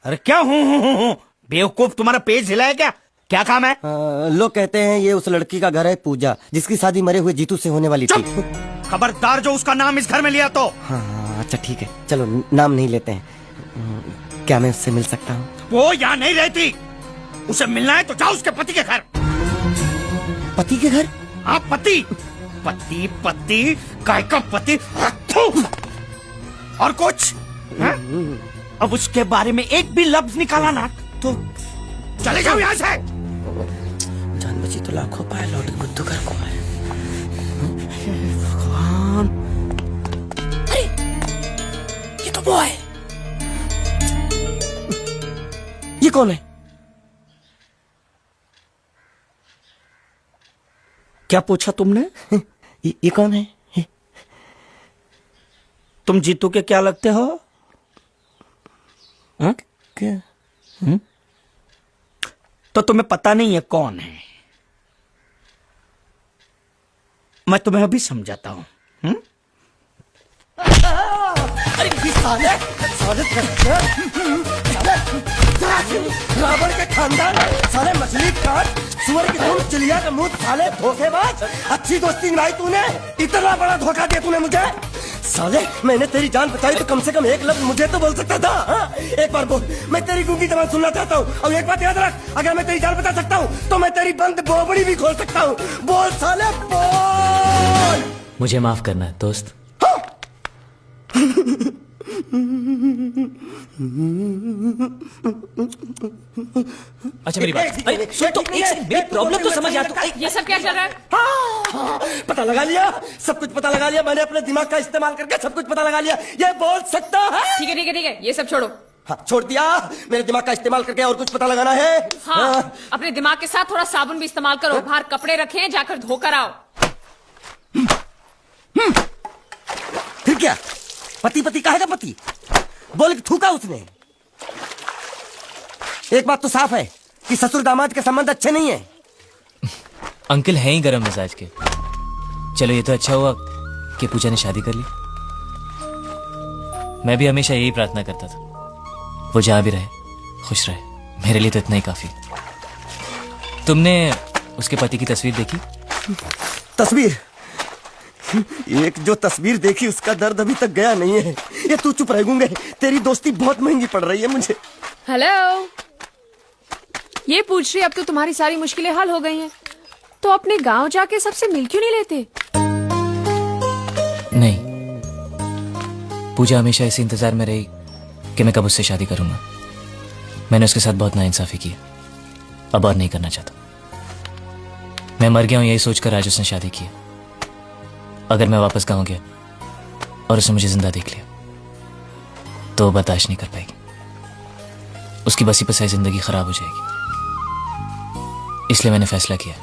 अरे क्या हूँ बेवकूफ, तुम्हारा पेज हिला है क्या? क्या काम है? लोग कहते हैं ये उस लड़की का घर है पूजा, जिसकी शादी मरे हुए जीतू से होने वाली थी। खबरदार जो उसका नाम इस घर में लिया तो। हाँ अच्छा ठीक है, चलो नाम नहीं लेते हैं। क्या मैं उससे मिल सकता हूँ? वो यहाँ नहीं रहती, उसे मिलना है तो जाओ उसके पति के घर। पति के घर? हाँ पति पति पति काय का पति। और कुछ है? अब उसके बारे में एक भी लफ्ज निकाला ना तो चले जाओ यहाँ से। जान बची तो लाखों पाए, लौट बुद्धू घर को आए। भगवान, अरे ये तो वो है। ये कौन है? क्या पूछा तुमने? ये कौन है? तुम जीतू के क्या लगते हो? हा? क्या? तो तुम्हें पता नहीं है कौन है? मैं तुम्हें अभी समझाता हूं। अरे साले साले रावण के खानदान, साले मछली काट, सुअर की धूम, चिड़िया का मुंह, साले धोखेबाज। अच्छी दोस्ती निभाई तूने, इतना बड़ा धोखा दिया तूने मुझे। साले मैंने तेरी जान बचाई तो कम से कम एक लफ्ज मुझे तो बोल सकता था। हाँ? एक बार बोल, मैं तेरी गूंगी जबान सुनना चाहता हूँ। और एक बात याद रख, अगर मैं तेरी जान बचा सकता हूँ तो मैं तेरी बंद बोबड़ी भी खोल सकता हूँ। बोल साले बोल। मुझे माफ करना है दोस्त। अच्छा मेरी बात, अरे सुन तो, एक सेकंड, मेरी प्रॉब्लम तो समझ आ। तो ये सब क्या चल रहा है? हाँ, पता लगा लिया, सब कुछ पता लगा लिया। मैंने अपने दिमाग का इस्तेमाल करके सब कुछ पता लगा लिया। ये बोल सकता है? ठीक है ठीक है ठीक है, ये सब छोड़ो। हाँ छोड़ दिया। मेरे दिमाग का इस्तेमाल करके और कुछ पता लगाना है? हाँ, अपने दिमाग के साथ थोड़ा साबुन भी इस्तेमाल करो। बाहर कपड़े रखे हैं, जाकर धोकर आओ। फिर क्या? पति पति कहेगा पति? बोल के थूका उसने। एक बात तो साफ है कि ससुर दामाद के संबंध अच्छे नहीं है। अंकल हैं ही गरम मिजाज के। चलो ये तो अच्छा हुआ कि पूजा ने शादी कर ली। मैं भी हमेशा यही प्रार्थना करता था, वो जहां भी रहे खुश रहे, मेरे लिए तो इतना ही काफी। तुमने उसके पति की तस्वीर देखी? तस्वीर? एक जो तस्वीर देखी उसका दर्द अभी तक गया नहीं है। ये तू चुप रह गूंगे, तेरी दोस्ती बहुत महंगी पड़ रही है मुझे। हेलो, ये पूछ रही अब तो तुम्हारी सारी मुश्किलें हल हो गई हैं, तो अपने गांव जाके सबसे मिल क्यों नहीं लेते? नहीं, पूजा हमेशा इसी इंतजार में रही कि मैं कब उससे शादी करूंगा। मैंने उसके साथ बहुत नाइंसाफी की, अब और नहीं करना चाहता। मैं मर गया हूं यही सोचकर आज उसने शादी की। अगर मैं वापस गांव गया और उसने मुझे जिंदा देख लिया तो बर्दाश्त नहीं कर पाएगी। उसकी बसी बसाई जिंदगी खराब हो जाएगी। इसलिए मैंने फैसला किया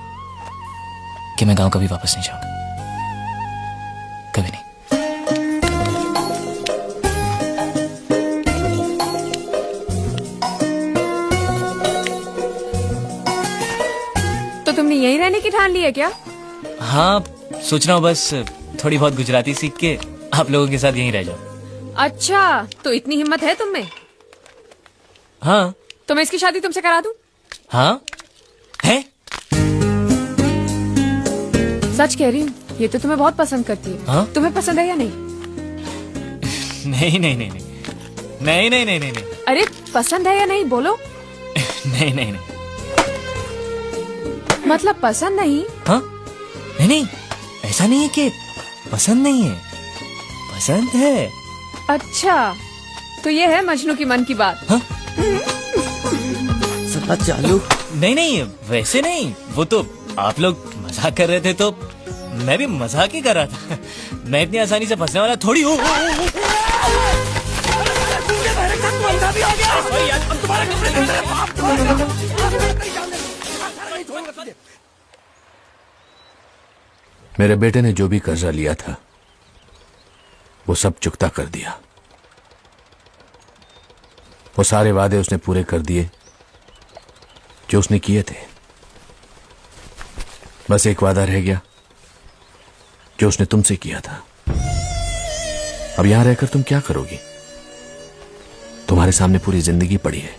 कि मैं गांव कभी वापस नहीं जाऊंगा, कभी नहीं। तो तुमने यहीं रहने की ठान ली है क्या? हाँ, सोच रहा हूँ बस थोड़ी बहुत गुजराती सीख के आप लोगों के साथ यहीं रह जाओ। अच्छा, तो इतनी हिम्मत है तुम में? हाँ। तो मैं इसकी शादी तुमसे करा दूं? हाँ है? सच कह रही हूँ, ये तो तुम्हें बहुत पसंद करती है। हाँ? तुम्हें पसंद है या नहीं? नहीं नहीं नहीं नहीं नहीं नहीं नहीं नहीं नहीं। अरे पसंद है या नहीं बोलो? नहीं नहीं नहीं। मतलब पसंद नहीं? हाँ? नहीं नहीं, ऐसा नहीं है कि पसंद नहीं है, पसंद है। अच्छा, तो ये है मजनू की मन की बात। हाँ? सदा चालू। नहीं नहीं, वैसे नहीं, वो तो आप लोग मजाक कर रहे थे तो मैं भी मजाक ही कर रहा था। मैं इतनी आसानी से फंसने वाला थोड़ी हूँ। मेरे बेटे ने जो भी कर्जा लिया था वो सब चुकता कर दिया। वो सारे वादे उसने पूरे कर दिए जो उसने किए थे। बस एक वादा रह गया जो उसने तुमसे किया था। अब यहां रहकर तुम क्या करोगी? तुम्हारे सामने पूरी जिंदगी पड़ी है।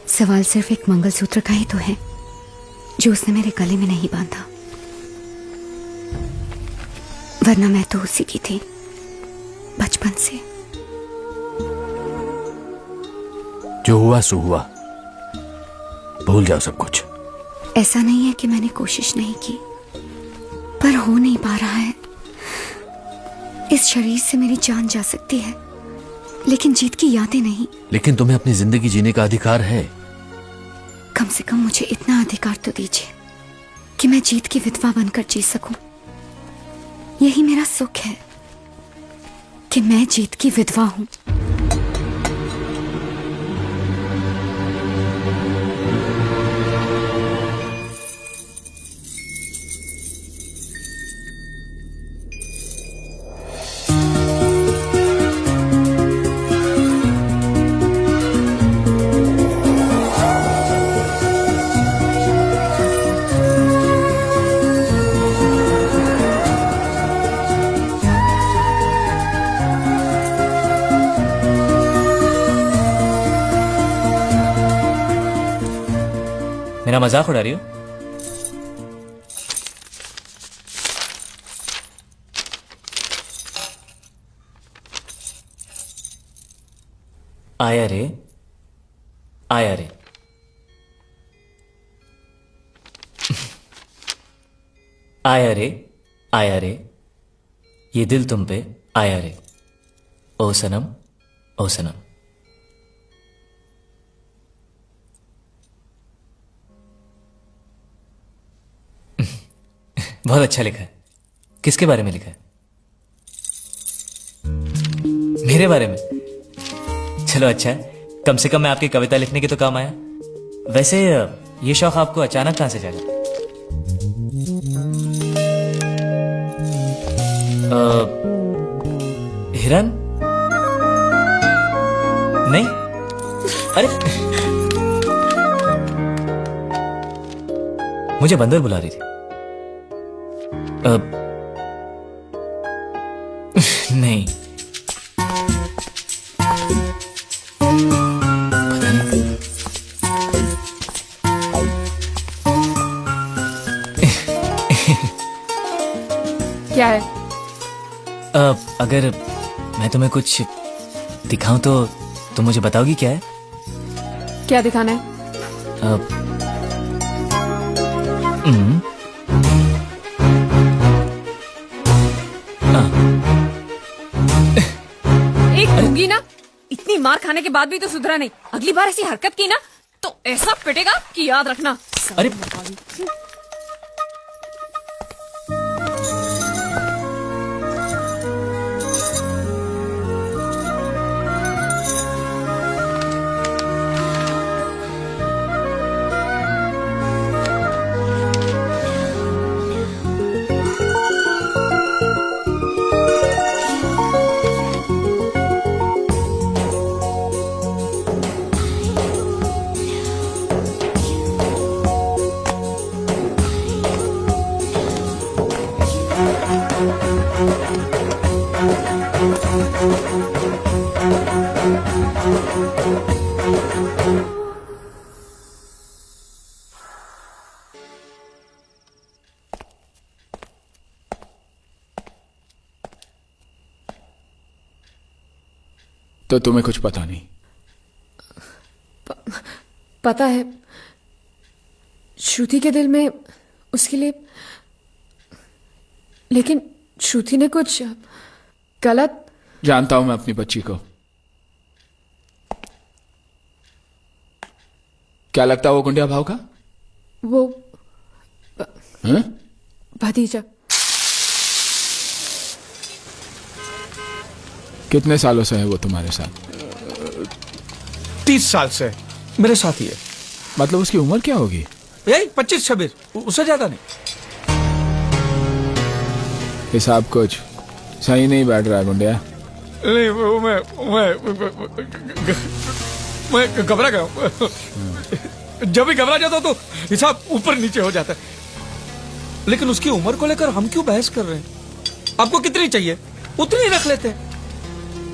सवाल सिर्फ एक मंगलसूत्र का ही तो है जो उसने मेरे गले में नहीं बांधा, वरना मैं तो उसी की थी बचपन से। जो हुआ सो हुआ, भूल जाओ सब कुछ। ऐसा नहीं है कि मैंने कोशिश नहीं की, पर हो नहीं पा रहा है। इस शरीर से मेरी जान जा सकती है, लेकिन जीत की यादें नहीं। लेकिन तुम्हें अपनी जिंदगी जीने का अधिकार है। कम से कम मुझे इतना अधिकार तो दीजिए कि मैं जीत की विधवा बनकर जी सकूं। यही मेरा सुख है कि मैं जीत की विधवा हूं। मेरा मजाक उड़ा रही हो? आया रे, आया रे। आया रे, आया रे, ये दिल तुम पे आया रे। ओ सनम, ओ सनम। बहुत अच्छा लिखा है। किसके बारे में लिखा है? मेरे बारे में? चलो अच्छा है, कम से कम मैं आपकी कविता लिखने के तो काम आया। वैसे ये शौक आपको अचानक कहां से जागा? हिरन? नहीं? अरे मुझे बंदर बुला रही थी। नहीं। क्या है? अगर मैं तुम्हें कुछ दिखाऊं तो तुम मुझे बताओगी क्या है? क्या दिखाना है? एक दूंगी ना, इतनी मार खाने के बाद भी तो सुधरा नहीं। अगली बार ऐसी हरकत की ना तो ऐसा पिटेगा कि याद रखना। अरे तो तुम्हें कुछ पता नहीं? पता है, श्रुति के दिल में उसके लिए, लेकिन श्रुति ने कुछ गलत। जानता हूं मैं अपनी बच्ची को। क्या लगता है वो गुंडिया भाव का? वो हैं? भतीजा। कितने सालों से है वो तुम्हारे साथ? 30 साल से मेरे साथ ही है। मतलब उसकी उम्र क्या होगी? यही 25-26, उससे ज्यादा नहीं। हिसाब कुछ सही नहीं बैठ रहा है गुंडिया। नहीं, मैं घबरा गया। जब भी घबरा जाता तो हिसाब ऊपर नीचे हो जाता है। लेकिन उसकी उम्र को लेकर हम क्यों बहस कर रहे हैं? आपको कितनी चाहिए उतनी रख लेते हैं,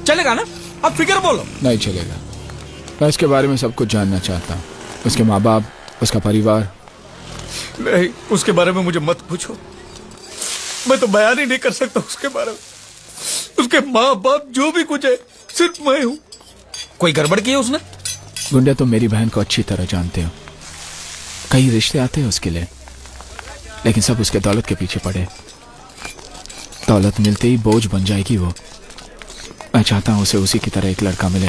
चलेगा ना? अब फिक्र बोलो। नहीं चलेगा, मैं इसके बारे में सब कुछ जानना चाहता हूँ। उसके माँ बाप, उसका परिवार। नहीं, उसके बारे में मुझे मत पूछो। मैं तो बयान ही नहीं कर सकता उसके बारे में। उसके माँ बाप जो भी कुछ है सिर्फ मैं हूँ। कोई गड़बड़ की है उसने? गुंडा, तुम मेरी बहन को अच्छी तरह जानते हो। कई रिश्ते आते हैं उसके लिए, लेकिन सब उसके दौलत के पीछे पड़े। दौलत मिलते ही बोझ बन जाएगी वो। मैं चाहता हूं उसे उसी की तरह एक लड़का मिले,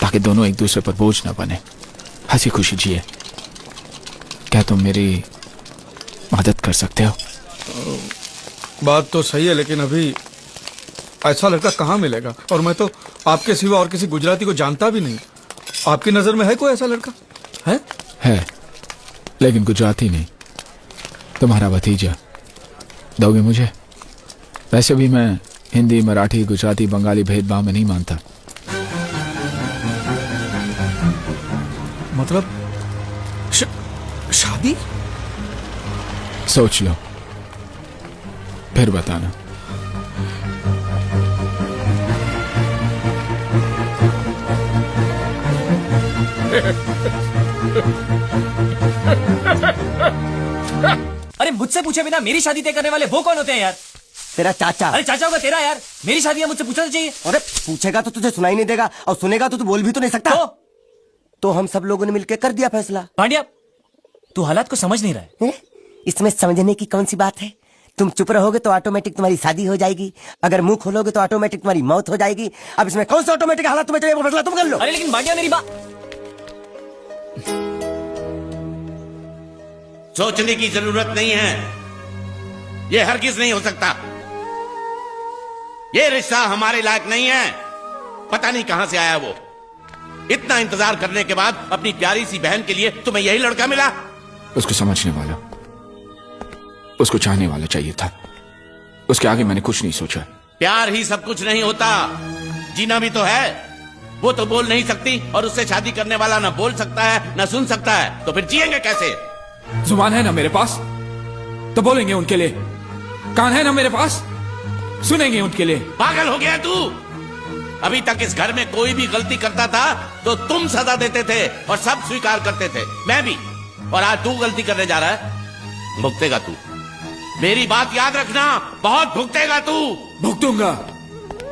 ताकि दोनों एक दूसरे पर बोझ ना बने, हंसी खुशी जिए। क्या तुम मेरी मदद कर सकते हो? बात तो सही है, लेकिन अभी ऐसा लड़का कहाँ मिलेगा? और मैं तो आपके सिवा और किसी गुजराती को जानता भी नहीं। आपकी नजर में है कोई ऐसा लड़का? है, लेकिन गुजराती नहीं। तुम्हारा भतीजा दोगे मुझे? वैसे भी मैं हिंदी, मराठी, गुजराती, बंगाली भेदभाव में नहीं मानता। मतलब शादी? सोच लो, फिर बताना। अरे मुझसे पूछे बिना मेरी शादी तय करने वाले वो कौन होते हैं यार? तेरा चाचा। अरे चाचा होगा तेरा यार, मेरी शादी है मुझसे पूछना तो चाहिए। अरे पूछेगा तो तुझे सुनाई नहीं देगा, और सुनेगा तो तू बोल भी तो नहीं सकता। तो हम सब लोगों ने मिलकर कर दिया फैसला। पांड्या, तू हालात को समझ नहीं रहा है। इसमें समझने की कौन सी बात है? तुम चुप रहोगे तो ऑटोमेटिक तुम्हारी शादी हो जाएगी, अगर मुंह खोलोगे तो ऑटोमेटिक तुम्हारी मौत हो जाएगी। अब इसमें कौन सा ऑटोमेटिक हालात तुम्हें चाहिए, वो फैसला तुम कर लो। अरे लेकिन पांड्या मेरी बात। सोचने की जरूरत नहीं है, यह हरगिज नहीं हो सकता। यह रिश्ता हमारे लायक नहीं है। पता नहीं कहां से आया वो। इतना इंतजार करने के बाद अपनी प्यारी सी बहन के लिए तुम्हें यही लड़का मिला? उसको समझने वाला, उसको चाहने वाला चाहिए था। उसके आगे मैंने कुछ नहीं सोचा। प्यार ही सब कुछ नहीं होता, जीना भी तो है। वो तो बोल नहीं सकती, और उससे शादी करने वाला ना बोल सकता है ना सुन सकता है, तो फिर जिएंगे कैसे? जुबान है ना मेरे पास, तो बोलेंगे उनके लिए। कान है ना मेरे पास, सुनेंगे उनके लिए। पागल हो गया तू? अभी तक इस घर में कोई भी गलती करता था तो तुम सजा देते थे और सब स्वीकार करते थे, मैं भी। और आज तू गलती करने जा रहा है, भुगतेगा तू। मेरी बात याद रखना, बहुत भुगतेगा तू। भुगतूंगा,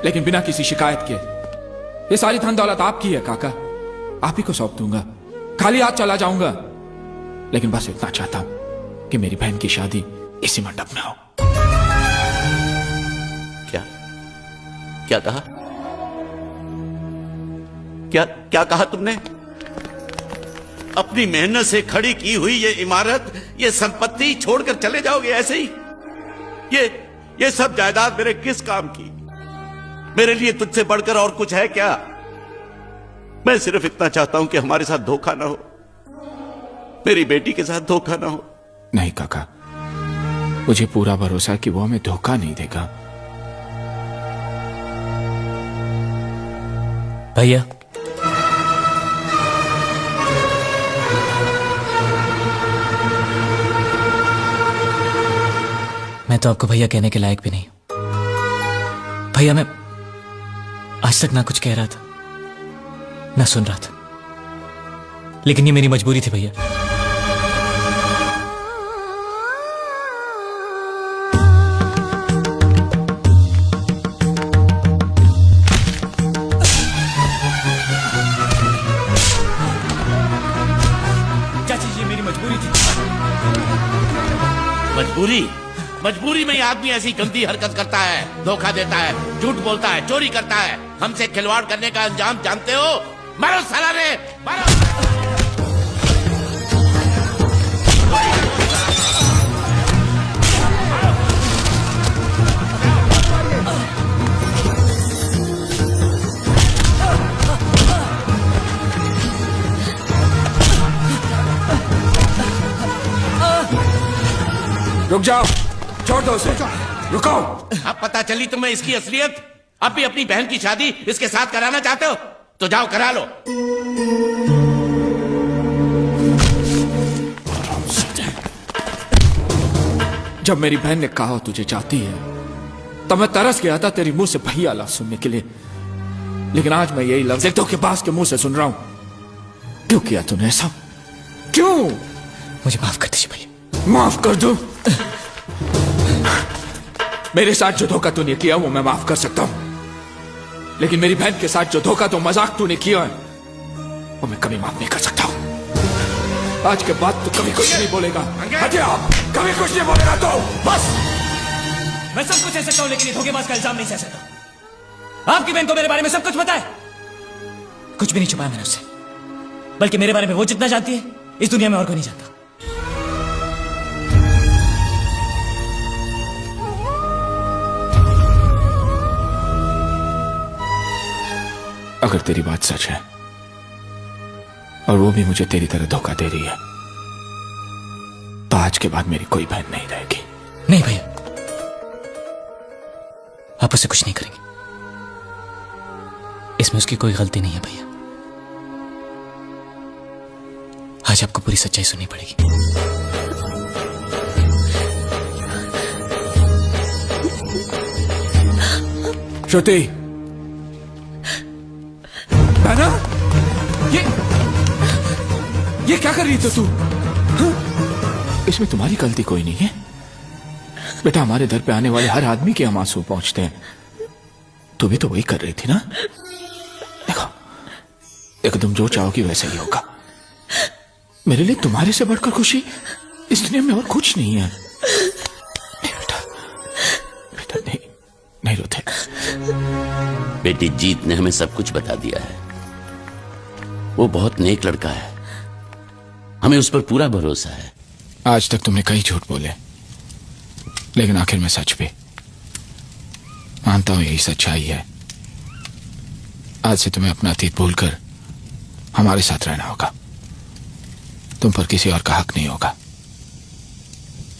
लेकिन बिना किसी शिकायत के। ये सारी धन दौलत आपकी है काका, आप ही को सौंप दूंगा। खाली हाथ चला जाऊंगा, लेकिन बस इतना चाहता हूं कि मेरी बहन की शादी इसी मंडप में हो। क्या कहा? क्या कहा तुमने? अपनी मेहनत से खड़ी की हुई ये इमारत, ये संपत्ति छोड़कर चले जाओगे ऐसे ही? ये सब जायदाद मेरे किस काम की? मेरे लिए तुझसे बढ़कर और कुछ है क्या? मैं सिर्फ इतना चाहता हूं कि हमारे साथ धोखा ना हो, मेरी बेटी के साथ धोखा ना हो। नहीं काका, मुझे पूरा भरोसा है कि वो हमें धोखा नहीं देगा। भैया, मैं तो आपको भैया कहने के लायक भी नहीं हूं। भैया, मैं आज तक ना कुछ कह रहा था ना सुन रहा था, लेकिन ये मेरी मजबूरी थी भैया। मजबूरी में आदमी ऐसी गंदी हरकत करता है, धोखा देता है, झूठ बोलता है, चोरी करता है। हमसे खिलवाड़ करने का अंजाम जानते हो? मारो साला रे, मारो। रुक जाओ, छोड़ दो उसे, रुको। अब पता चली तुम्हें इसकी असलियत। अब भी अपनी बहन की शादी इसके साथ कराना चाहते हो तो जाओ करा लो। जब मेरी बहन ने कहा तुझे चाहती है, तब मैं तरस गया था तेरी मुंह से भैया लफ्ज सुनने के लिए। लेकिन आज मैं यही लफ्ज एक धोखेबाज के मुंह से सुन रहा हूं। क्यों किया तूने ऐसा? क्यों? मुझे माफ कर दीजिए भैया। माफ कर दो? मेरे साथ जो धोखा तूने किया वो मैं माफ कर सकता हूं, लेकिन मेरी बहन के साथ जो धोखा तो मजाक तूने किया है वो मैं कभी माफ नहीं कर सकता हूं। आज के बाद तू कभी कुछ नहीं बोलेगा। हटे आप, कभी कुछ नहीं बोलेगा तो बस। मैं सब कुछ सह सकता हूं, लेकिन ये धोखेबाज का इल्जाम नहीं सह सकता। आपकी बहन को मेरे बारे में सब कुछ पता है। कुछ भी नहीं छुपाया मैंने उससे, बल्कि मेरे बारे में वो जितना जानती है इस दुनिया में और कोई नहीं जानता। अगर तेरी बात सच है और वो भी मुझे तेरी तरह धोखा दे रही है, तो आज के बाद मेरी कोई बहन नहीं रहेगी। नहीं भैया, आप उससे कुछ नहीं करेंगे। इसमें उसकी कोई गलती नहीं है भैया। आज आपको पूरी सच्चाई सुननी पड़ेगी। श्रुति, बहना, ये क्या कर रही थी तू? हाँ? इसमें तुम्हारी गलती कोई नहीं है बेटा। हमारे दर पे आने वाले हर आदमी के हम आंसू पहुंचते हैं। तू भी तो वही कर रही थी ना? देखो देखो, तुम जो चाहोगी वैसा ही होगा। मेरे लिए तुम्हारे से बढ़कर खुशी इस दुनिया में और कुछ नहीं है। नहीं बेटा, बेटा नहीं, नहीं रोते। बेटी जीत ने हमें सब कुछ बता दिया है। वो बहुत नेक लड़का है, हमें उस पर पूरा भरोसा है। आज तक तुमने कई झूठ बोले, लेकिन आखिर में सच भी। मानता हूं यही सच्चाई है। आज से तुम्हें अपना अतीत भूलकर हमारे साथ रहना होगा। तुम पर किसी और का हक नहीं होगा।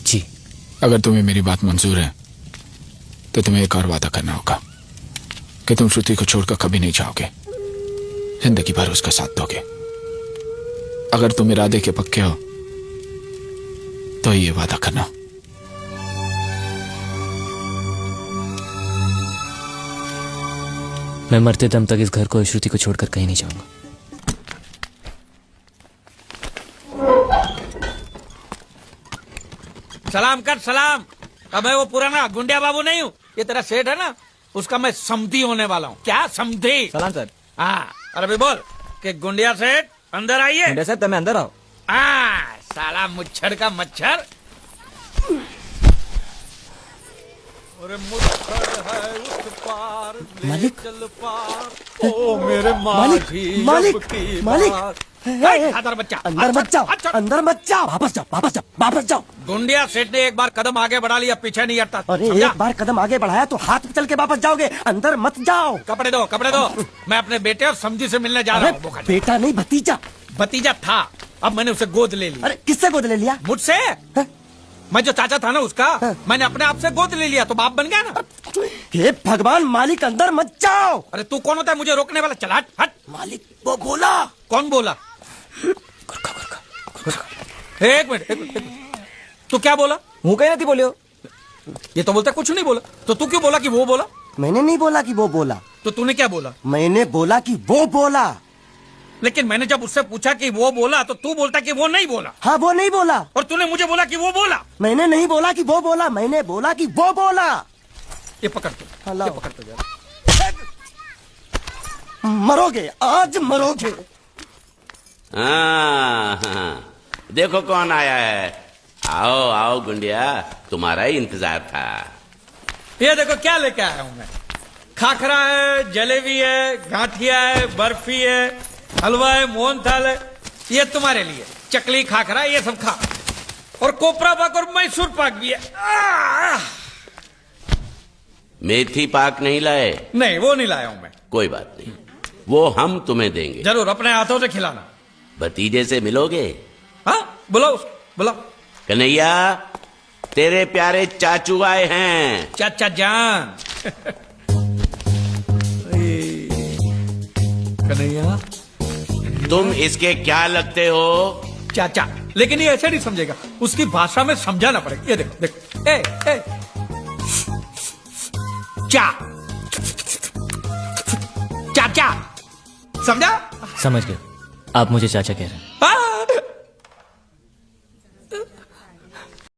जी। अगर तुम्हें मेरी बात मंजूर है तो तुम्हें एक और वादा करना होगा कि तुम श्रुति को छोड़कर कभी नहीं जाओगे, जिंदगी भर उसका साथ दोगे। अगर तुम इरादे के पक्के हो तो ये वादा करना। मैं मरते दम तक इस घर को, श्रुति को छोड़कर कहीं नहीं जाऊंगा। सलाम कर सलाम। अब मैं वो पुराना गुंडिया बाबू नहीं हूँ। ये तेरा सेठ है ना, उसका मैं समधी होने वाला हूँ। क्या समधी? सलाम सर। हाँ, अरे भी बोल कि गुंडिया सेठ अंदर आइए। गुंडिया साहब તમે અંદર આવો। साला मुच्छर का मच्छर। अरे मुच्छर है उस पार, ले मालिक। चल पार। ओ मेरे मालिक, मालिक, मालिक। खादर बच्चा, अंदर मत जाओ, अंदर मत जाओ। वापस जाओ, वापस जाओ, वापस जाओ। गुंडिया सेठ ने एक बार कदम आगे बढ़ा लिया, पीछे नहीं हटता। अरे समझा? एक बार कदम आगे बढ़ाया तो हाथ चल के वापस जाओगे। अंदर मत जाओ। कपड़े दो, कपड़े दो। मैं अपने बेटे और समझी से मिलने जा रहा अरे हूँ। बेटा नहीं, भतीजा। भतीजा था, अब मैंने उसे गोद ले लिया। अरे किससे गोद ले लिया? मुझसे। हाँ? मैं जो चाचा था ना उसका, हाँ। मैंने अपने आप से गोद ले लिया तो बाप बन गया ना। हे भगवान, मालिक अंदर मत जाओ। अरे तू कौन होता है मुझे रोकने वाला? चल हट हट। मालिक वो बोला। कौन बोला? एक मिनट, एक मिनट। तू क्या बोला? હું કઈ નથી બોલ્યો। ये तो बोलता कुछ नहीं बोला, तो तू क्यों बोला कि वो बोला? मैंने नहीं बोला कि वो बोला। तो तूने क्या बोला? मैंने बोला कि वो बोला। लेकिन मैंने जब उससे पूछा कि वो बोला तो तू बोलता कि वो नहीं बोला, हाँ वो नहीं बोला। और तूने मुझे बोला कि वो बोला। मैंने नहीं बोला कि वो बोला, मैंने बोला कि वो बोला। ये पकड़ तू, हेलो। ये पकड़ तू जरा। मरोगे, आज मरोगे। हाँ, देखो कौन आया है। आओ आओ गुंडिया, तुम्हारा ही इंतजार था। ये देखो क्या लेके आया हूं मैं। खाखरा है, जलेबी है, गांठिया है, बर्फी है, हलवा है, मोहनथाल है। ये तुम्हारे लिए चकली, खाखरा, ये सब खा। और कोपरा पाक और मैसूर पाक भी है। मेथी पाक नहीं लाए? नहीं, वो नहीं लाया हूं मैं। कोई बात नहीं, वो हम तुम्हें देंगे। जरूर, अपने हाथों से खिलाना। भतीजे से मिलोगे? हाँ, बुलाओ बुलाओ। कन्हैया, तेरे प्यारे चाचू आए हैं। चाचा जान। कन्हैया, तुम इसके क्या लगते हो? चाचा। लेकिन ये ऐसे नहीं समझेगा, उसकी भाषा में समझाना पड़ेगा। ये देखो देखो, ए ए चा चा क्या समझा? समझ गए, आप मुझे चाचा कह रहे हैं।